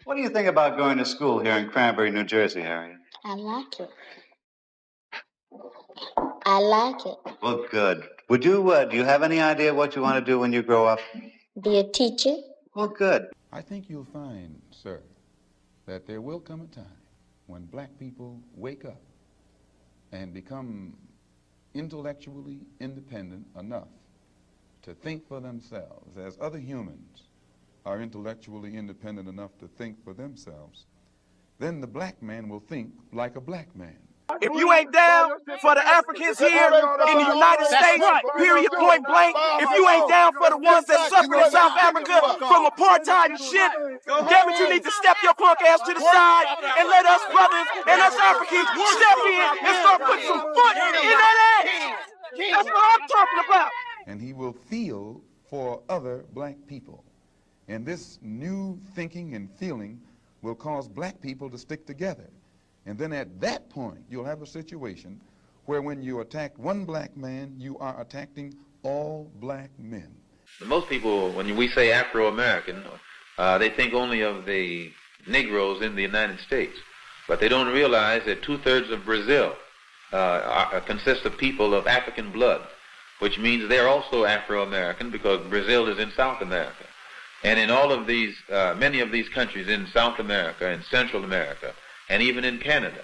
What do you think about going to school here in Cranberry, New Jersey, Harriet? I like it. I like it. Well, good. Would you, do you have any idea what you want to do when you grow up? Be a teacher. Well, good. I think you'll find, sir, that there will come a time when black people wake up and become intellectually independent enough to think for themselves, as other humans are intellectually independent enough to think for themselves. Then the black man will think like a black man. If you ain't down for the Africans here in the United States, period, point blank, if you ain't down for the ones that suffered in South Africa from apartheid and shit, damn it, you need to step your punk ass to the side and let us brothers and us Africans step in and start putting some foot in that ass. That's what I'm talking about. And he will feel for other black people. And this new thinking and feeling will cause black people to stick together. And then at that point, you'll have a situation where when you attack one black man, you are attacking all black men. Most people, when we say Afro-American, they think only of the Negroes in the United States. But they don't realize that 2/3 of Brazil consists of people of African blood, which means they're also Afro-American because Brazil is in South America. And in all of these, many of these countries in South America and Central America, and even in Canada,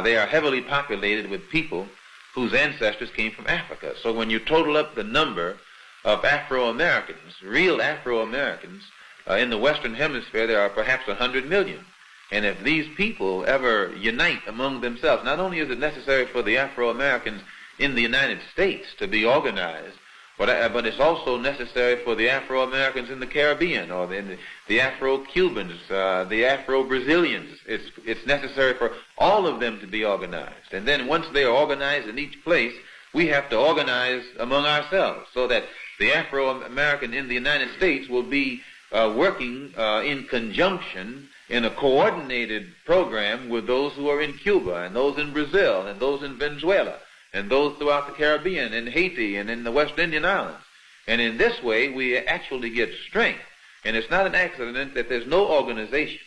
they are heavily populated with people whose ancestors came from Africa. So when you total up the number of Afro-Americans, real Afro-Americans, in the Western Hemisphere, there are perhaps 100 million. And if these people ever unite among themselves, not only is it necessary for the Afro-Americans in the United States to be organized, but it's also necessary for the Afro-Americans in the Caribbean, or the Afro-Cubans, the Afro-Brazilians. It's necessary for all of them to be organized. And then once they are organized in each place, we have to organize among ourselves so that the Afro-American in the United States will be working in conjunction in a coordinated program with those who are in Cuba and those in Brazil and those in Venezuela and those throughout the Caribbean, in Haiti, and in the West Indian Islands. And in this way, we actually get strength. And it's not an accident that there's no organization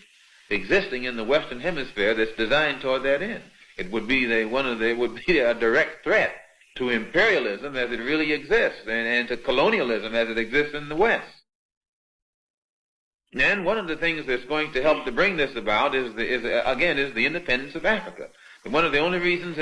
existing in the Western Hemisphere that's designed toward that end. It would be a direct threat to imperialism as it really exists, and to colonialism as it exists in the West. And one of the things that's going to help to bring this about is the independence of Africa. And one of the only reasons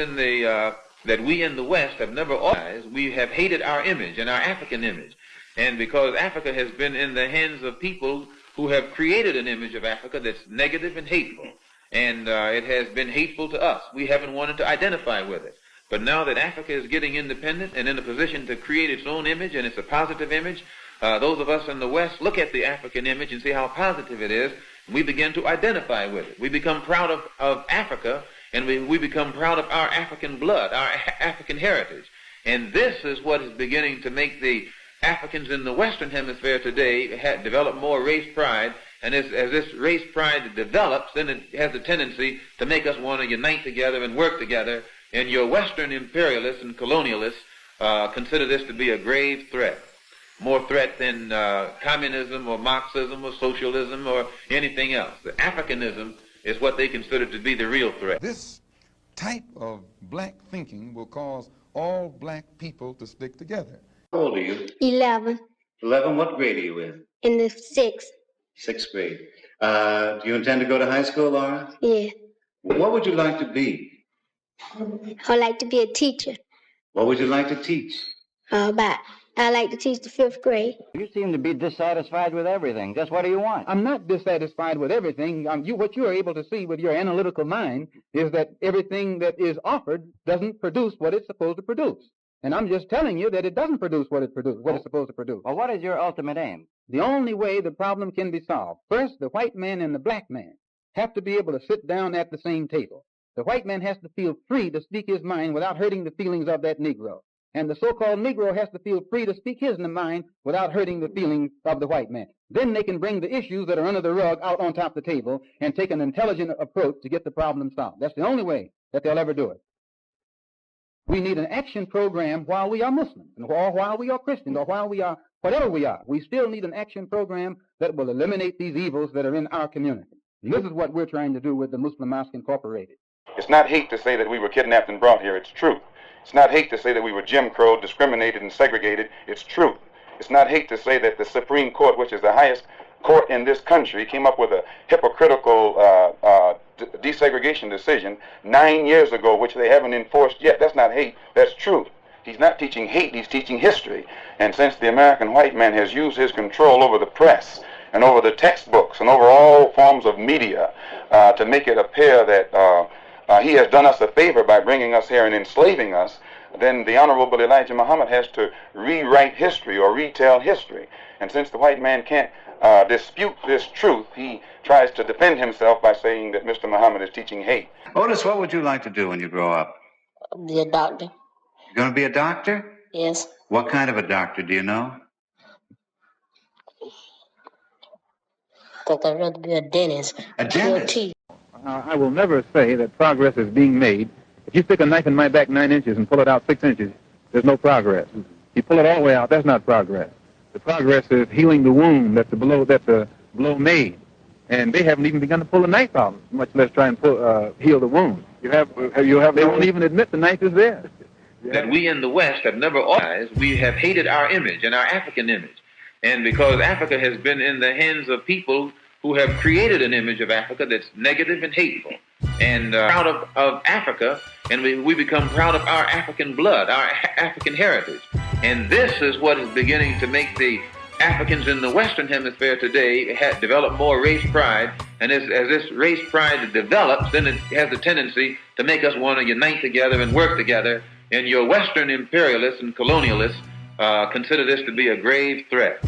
that we in the West have never organized, we have hated our image and our African image. And because Africa has been in the hands of people who have created an image of Africa that's negative and hateful. And it has been hateful to us. We haven't wanted to identify with it. But now that Africa is getting independent and in a position to create its own image, and it's a positive image, those of us in the West look at the African image and see how positive it is, and we begin to identify with it. We become proud of Africa, and we become proud of our African blood, our African heritage. And this is what is beginning to make the Africans in the Western Hemisphere today develop more race pride. And as this race pride develops, then it has a tendency to make us want to unite together and work together. And your Western imperialists and colonialists consider this to be a grave threat. More threat than communism or Marxism or socialism or anything else. The Africanism is what they consider to be the real threat. This type of black thinking will cause all black people to stick together. How old are you? 11. 11. What grade are you in? In the 6th. 6th grade. Do you intend to go to high school, Laura? Yeah. What would you like to be? I'd like to be a teacher. What would you like to teach? I like to teach the 5th grade. You seem to be dissatisfied with everything. Just what do you want? I'm not dissatisfied with everything. What you are able to see with your analytical mind is that everything that is offered doesn't produce what it's supposed to produce. And I'm just telling you that it doesn't produce what it's supposed to produce. Well, what is your ultimate aim? The only way the problem can be solved. First, the white man and the black man have to be able to sit down at the same table. The white man has to feel free to speak his mind without hurting the feelings of that Negro. And the so-called Negro has to feel free to speak his mind without hurting the feelings of the white man. Then they can bring the issues that are under the rug out on top of the table and take an intelligent approach to get the problem solved. That's the only way that they'll ever do it. We need an action program while we are Muslims, or while we are Christians, or while we are whatever we are. We still need an action program that will eliminate these evils that are in our community. And this is what we're trying to do with the Muslim Mosque Incorporated. It's not hate to say that we were kidnapped and brought here. It's truth. It's not hate to say that we were Jim Crow, discriminated and segregated. It's truth. It's not hate to say that the Supreme Court, which is the highest court in this country, came up with a hypocritical desegregation decision 9 years ago, which they haven't enforced yet. That's not hate. That's truth. He's not teaching hate. He's teaching history. And since the American white man has used his control over the press and over the textbooks and over all forms of media to make it appear that he has done us a favor by bringing us here and enslaving us, then the Honorable Elijah Muhammad has to rewrite history or retell history. And since the white man can't dispute this truth, he tries to defend himself by saying that Mr. Muhammad is teaching hate. Otis, what would you like to do when you grow up? Be a doctor. You're going to be a doctor? Yes. What kind of a doctor, do you know? I think I'd rather be a dentist. A dentist? I will never say that progress is being made. If you stick a knife in my back 9 inches and pull it out 6 inches, there's no progress. You pull it all the way out, that's not progress. The progress is healing the wound that the blow made. And they haven't even begun to pull the knife out, much less try and heal the wound. They won't even admit the knife is there. That we in the West have never organized. We have hated our image and our African image. And because Africa has been in the hands of people who have created an image of Africa that's negative and hateful. And proud of Africa, and we become proud of our African blood, our African heritage. And this is what is beginning to make the Africans in the Western Hemisphere today develop more race pride. And as this race pride develops, then it has a tendency to make us want to unite together and work together. And your Western imperialists and colonialists consider this to be a grave threat.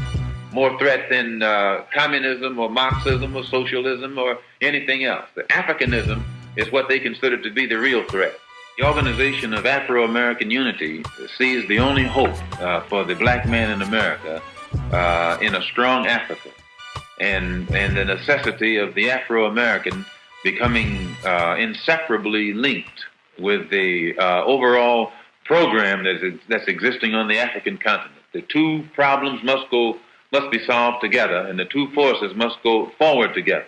More threat than communism or Marxism or socialism or anything else. The Africanism is what they consider to be the real threat. The Organization of Afro-American Unity sees the only hope for the black man in America in a strong Africa, and the necessity of the Afro-American becoming inseparably linked with the overall program that's existing on the African continent. The two problems must be solved together, and the two forces must go forward together.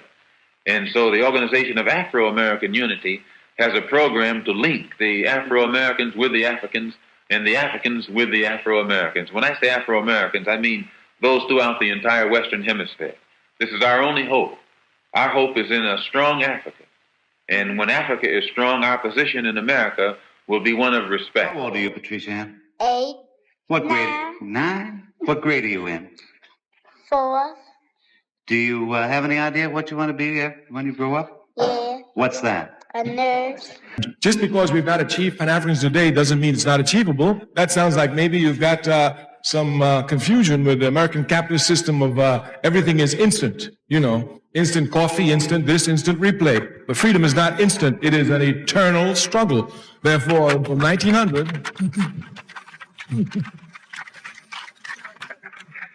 And so the Organization of Afro-American Unity has a program to link the Afro-Americans with the Africans and the Africans with the Afro-Americans. When I say Afro-Americans, I mean those throughout the entire Western Hemisphere. This is our only hope. Our hope is in a strong Africa. And when Africa is strong, our position in America will be one of respect. How old are you, Patricia Ann? 8. What grade? 9. 9? What grade are you in? 4. Do you have any idea what you want to be when you grow up? Yeah. What's that? A nurse. Just because we've not achieved Pan-Africans today doesn't mean it's not achievable. That sounds like maybe you've got some confusion with the American capitalist system of everything is instant. You know, instant coffee, instant this, instant replay. But freedom is not instant. It is an eternal struggle. Therefore, from 1900...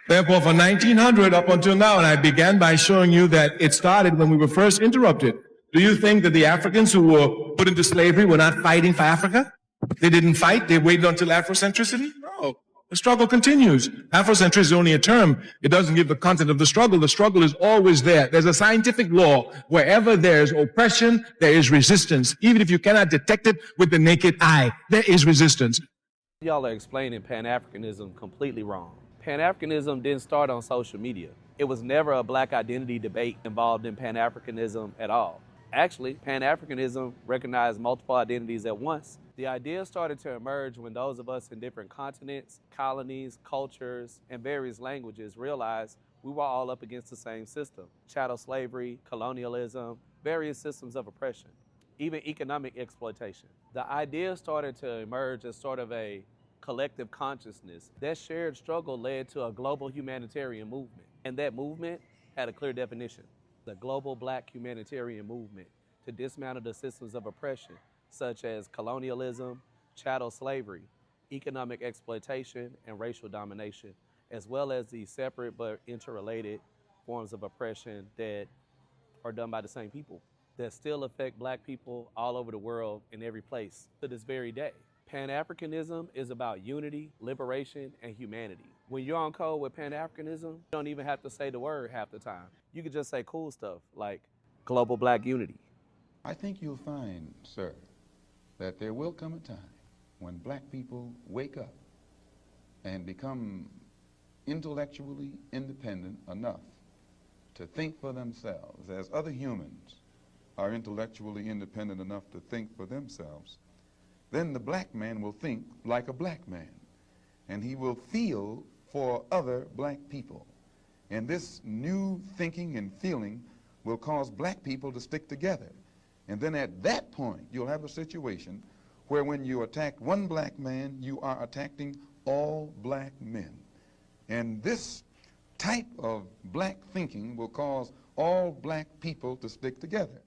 Therefore, from 1900 up until now, and I began by showing you that it started when we were first interrupted. Do you think that the Africans who were put into slavery were not fighting for Africa? They didn't fight? They waited until Afrocentricity? No. The struggle continues. Afrocentricity is only a term. It doesn't give the content of the struggle. The struggle is always there. There's a scientific law. Wherever there's oppression, there is resistance. Even if you cannot detect it with the naked eye, there is resistance. Y'all are explaining Pan-Africanism completely wrong. Pan-Africanism didn't start on social media. It was never a black identity debate involved in Pan-Africanism at all. Actually, Pan-Africanism recognized multiple identities at once. The idea started to emerge when those of us in different continents, colonies, cultures, and various languages realized we were all up against the same system. Chattel slavery, colonialism, various systems of oppression, even economic exploitation. The idea started to emerge as sort of a collective consciousness. That shared struggle led to a global humanitarian movement, and that movement had a clear definition: the global black humanitarian movement to dismantle the systems of oppression such as colonialism, chattel slavery, economic exploitation, and racial domination, as well as the separate but interrelated forms of oppression that are done by the same people that still affect black people all over the world in every place to this very day. Pan-Africanism is about unity, liberation, and humanity. When you're on code with Pan-Africanism, you don't even have to say the word half the time. You could just say cool stuff like global black unity? I think you'll find, sir, that there will come a time when black people wake up and become intellectually independent enough to think for themselves, as other humans are intellectually independent enough to think for themselves. Then the black man will think like a black man, and he will feel for other black people. And this new thinking and feeling will cause black people to stick together. And then at that point, you'll have a situation where when you attack one black man, you are attacking all black men. And this type of black thinking will cause all black people to stick together.